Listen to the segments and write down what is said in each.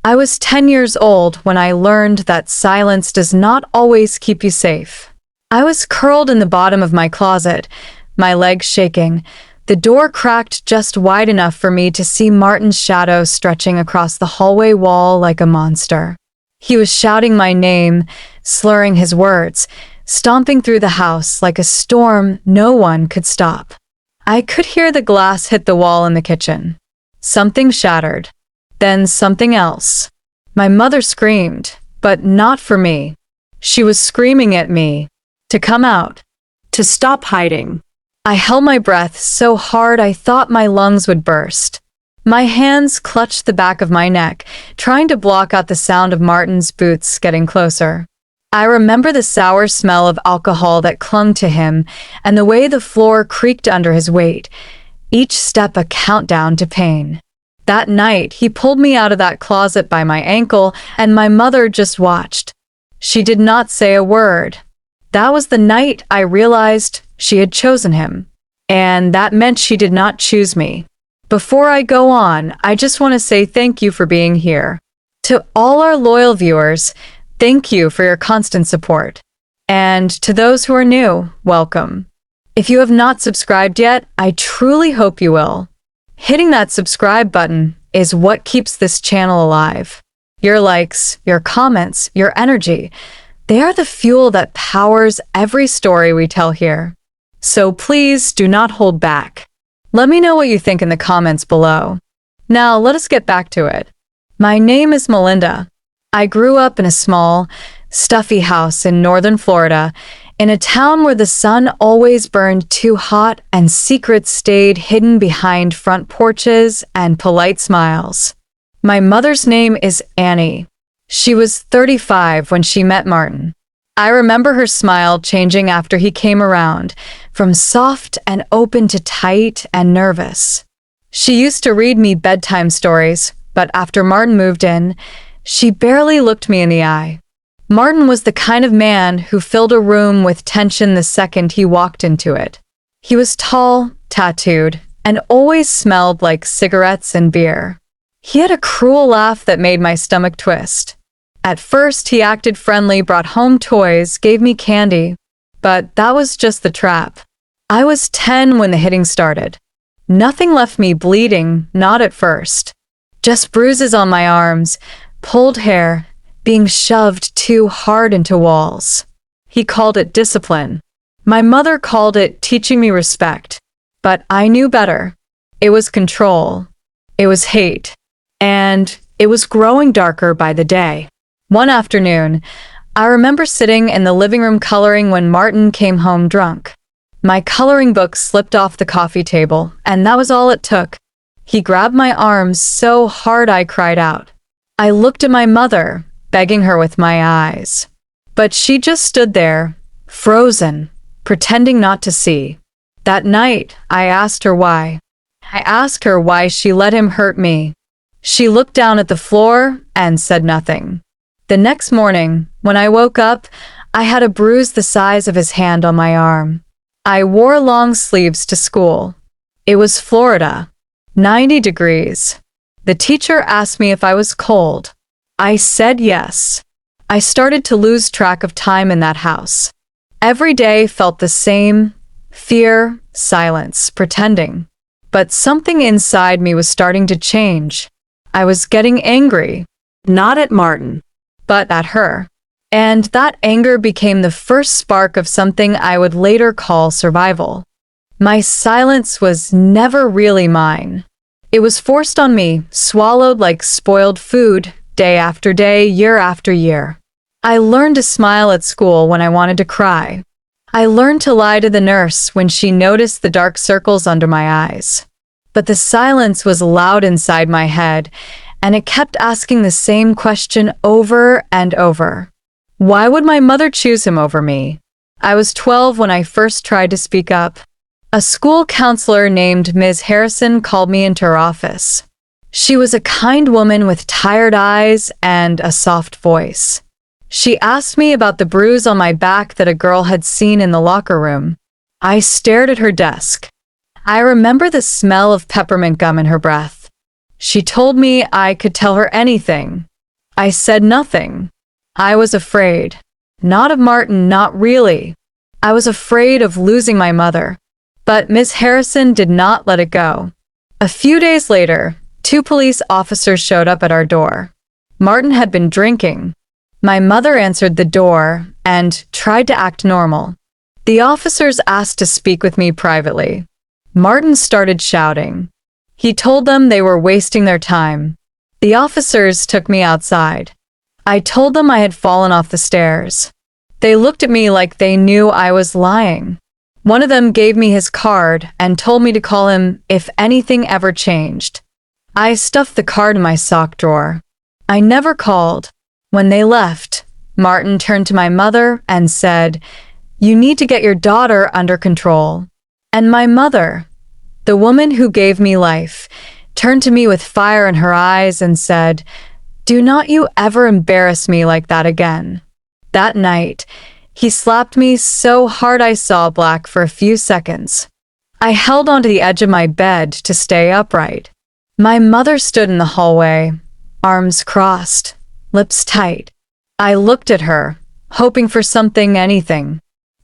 I was 10 years old when I learned that silence does not always keep you safe. I was curled in the bottom of my closet, my legs shaking, the door cracked just wide enough for me to see Martin's shadow stretching across the hallway wall like a monster. He was shouting my name, slurring his words, stomping through the house like a storm no one could stop. I could hear the glass hit the wall in the kitchen. Something shattered. Then something else. My mother screamed, but not for me. She was screaming at me to come out, to stop hiding. I held my breath so hard I thought my lungs would burst. My hands clutched the back of my neck, trying to block out the sound of Martin's boots getting closer. I remember the sour smell of alcohol that clung to him and the way the floor creaked under his weight, each step a countdown to pain. That night, he pulled me out of that closet by my ankle, and my mother just watched. She did not say a word. That was the night I realized she had chosen him, and that meant she did not choose me. Before I go on, I just want to say thank you for being here. To all our loyal viewers, thank you for your constant support. And to those who are new, welcome. If you have not subscribed yet, I truly hope you will. Hitting that subscribe button is what keeps this channel alive. Your likes, your comments, your energy, they are the fuel that powers every story we tell here. So please do not hold back. Let me know what you think in the comments below. Now let us get back to it. My name is Melinda. I grew up in a small, stuffy house in northern Florida, in a town where the sun always burned too hot and secrets stayed hidden behind front porches and polite smiles. My mother's name is Annie. She was 35 when she met Martin. I remember her smile changing after he came around, from soft and open to tight and nervous. She used to read me bedtime stories, but after Martin moved in, she barely looked me in the eye. Martin was the kind of man who filled a room with tension the second he walked into it. He was tall, tattooed, and always smelled like cigarettes and beer. He had a cruel laugh that made my stomach twist. At first, he acted friendly, brought home toys, gave me candy, but that was just the trap. I was 10 when the hitting started. Nothing left me bleeding, not at first. Just bruises on my arms, pulled hair, being shoved too hard into walls. He called it discipline. My mother called it teaching me respect. But I knew better. It was control. It was hate. And it was growing darker by the day. One afternoon, I remember sitting in the living room coloring when Martin came home drunk. My coloring book slipped off the coffee table, and that was all it took. He grabbed my arms so hard I cried out. I looked at my mother, begging her with my eyes. But she just stood there, frozen, pretending not to see. That night, I asked her why. I asked her why she let him hurt me. She looked down at the floor and said nothing. The next morning, when I woke up, I had a bruise the size of his hand on my arm. I wore long sleeves to school. It was Florida, 90 degrees. The teacher asked me if I was cold. I said yes. I started to lose track of time in that house. Every day felt the same: fear, silence, pretending. But something inside me was starting to change. I was getting angry, not at Martin, but at her. And that anger became the first spark of something I would later call survival. My silence was never really mine. It was forced on me, swallowed like spoiled food, day after day, year after year. I learned to smile at school when I wanted to cry. I learned to lie to the nurse when she noticed the dark circles under my eyes. But the silence was loud inside my head, and it kept asking the same question over and over. Why would my mother choose him over me? I was 12 when I first tried to speak up. A school counselor named Ms. Harrison called me into her office. She was a kind woman with tired eyes and a soft voice. She asked me about the bruise on my back that a girl had seen in the locker room. I stared at her desk. I remember the smell of peppermint gum in her breath. She told me I could tell her anything, I said nothing. I was afraid. Not of Martin, not really. I was afraid of losing my mother. But Miss Harrison did not let it go. A few days later, 2 police officers showed up at our door. Martin had been drinking. My mother answered the door and tried to act normal. The officers asked to speak with me privately. Martin started shouting. He told them they were wasting their time. The officers took me outside. I told them I had fallen off the stairs. They looked at me like they knew I was lying. One of them gave me his card and told me to call him if anything ever changed. I stuffed the card in my sock drawer. I never called. When they left, Martin turned to my mother and said, "You need to get your daughter under control." And my mother, the woman who gave me life, turned to me with fire in her eyes and said, "Do not you ever embarrass me like that again." That night, he slapped me so hard I saw black for a few seconds. I held onto the edge of my bed to stay upright. My mother stood in the hallway, arms crossed, lips tight. I looked at her, hoping for something, anything.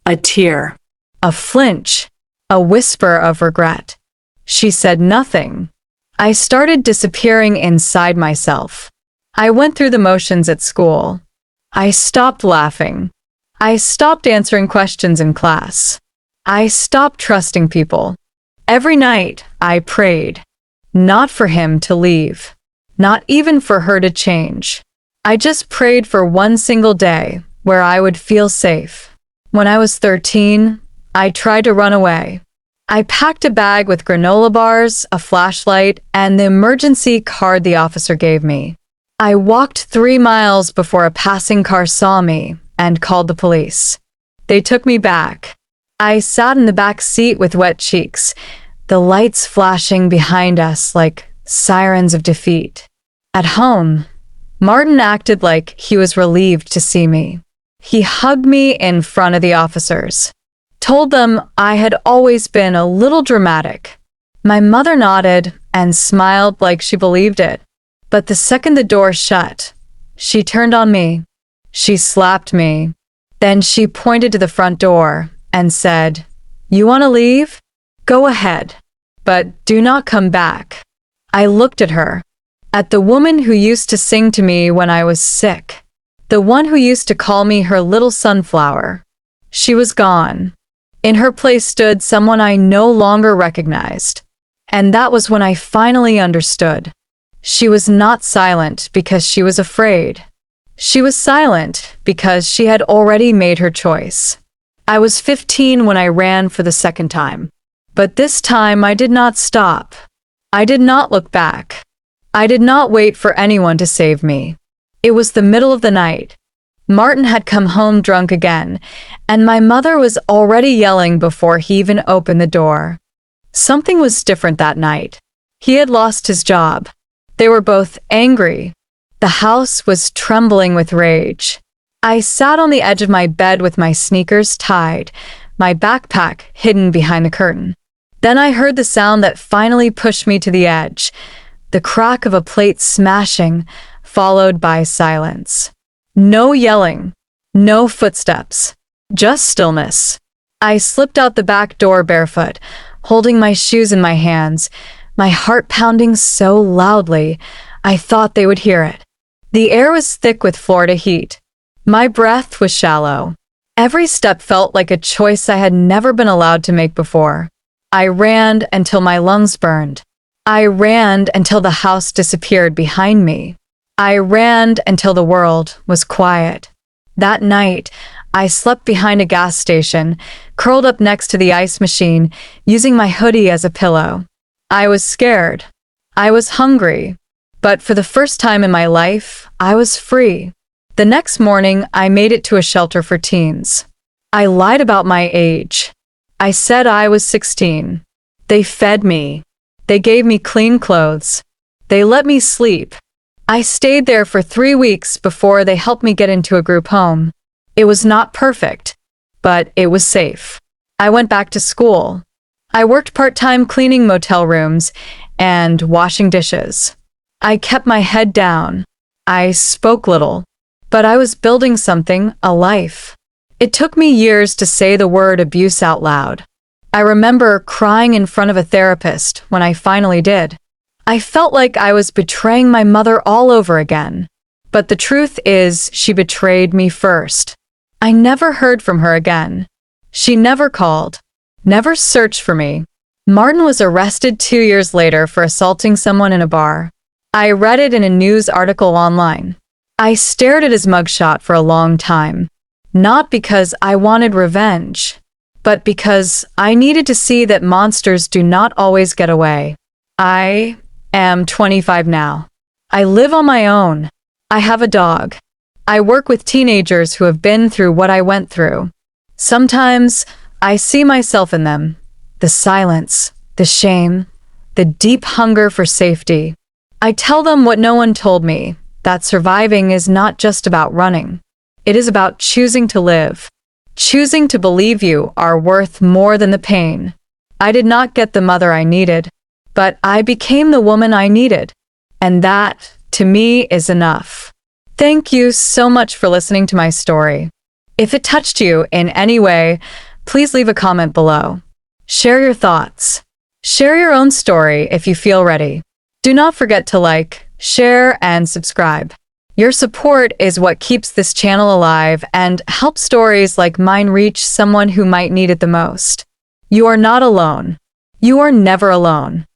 A tear, a flinch, a whisper of regret. She said nothing. I started disappearing inside myself. I went through the motions at school. I stopped laughing. I stopped answering questions in class. I stopped trusting people. Every night, I prayed. Not for him to leave. Not even for her to change. I just prayed for one single day where I would feel safe. When I was 13, I tried to run away. I packed a bag with granola bars, a flashlight, and the emergency card the officer gave me. I walked 3 miles before a passing car saw me and called the police. They took me back. I sat in the back seat with wet cheeks, the lights flashing behind us like sirens of defeat. At home, Martin acted like he was relieved to see me. He hugged me in front of the officers, told them I had always been a little dramatic. My mother nodded and smiled like she believed it. But the second the door shut, she turned on me. She slapped me. Then she pointed to the front door and said, "You want to leave? Go ahead, but do not come back." I looked at her, at the woman who used to sing to me when I was sick, the one who used to call me her little sunflower. She was gone. In her place stood someone I no longer recognized. And that was when I finally understood. She was not silent because she was afraid. She was silent because she had already made her choice. I was 15 when I ran for the second time. But this time I did not stop. I did not look back. I did not wait for anyone to save me. It was the middle of the night. Martin had come home drunk again, and my mother was already yelling before he even opened the door. Something was different that night. He had lost his job. They were both angry. The house was trembling with rage. I sat on the edge of my bed with my sneakers tied, my backpack hidden behind the curtain. Then I heard the sound that finally pushed me to the edge, the crack of a plate smashing, followed by silence. No yelling, no footsteps, just stillness. I slipped out the back door barefoot, holding my shoes in my hands, my heart pounding so loudly I thought they would hear it. The air was thick with Florida heat. My breath was shallow. Every step felt like a choice I had never been allowed to make before. I ran until my lungs burned. I ran until the house disappeared behind me. I ran until the world was quiet. That night, I slept behind a gas station, curled up next to the ice machine, using my hoodie as a pillow. I was scared. I was hungry. But for the first time in my life, I was free. The next morning, I made it to a shelter for teens. I lied about my age. I said I was 16. They fed me. They gave me clean clothes. They let me sleep. I stayed there for 3 weeks before they helped me get into a group home. It was not perfect, but it was safe. I went back to school. I worked part-time cleaning motel rooms and washing dishes. I kept my head down. I spoke little, but I was building something, a life. It took me years to say the word abuse out loud. I remember crying in front of a therapist when I finally did. I felt like I was betraying my mother all over again. But the truth is, she betrayed me first. I never heard from her again. She never called, never searched for me. Martin was arrested 2 years later for assaulting someone in a bar. I read it in a news article online. I stared at his mugshot for a long time. Not because I wanted revenge, but because I needed to see that monsters do not always get away. I am 25 now. I live on my own. I have a dog. I work with teenagers who have been through what I went through. Sometimes I see myself in them. The silence, the shame, the deep hunger for safety. I tell them what no one told me, that surviving is not just about running. It is about choosing to live, choosing to believe you are worth more than the pain. I did not get the mother I needed, but I became the woman I needed. And that, to me, is enough. Thank you so much for listening to my story. If it touched you in any way, please leave a comment below. Share your thoughts. Share your own story if you feel ready. Do not forget to like, share, and subscribe. Your support is what keeps this channel alive and helps stories like mine reach someone who might need it the most. You are not alone. You are never alone.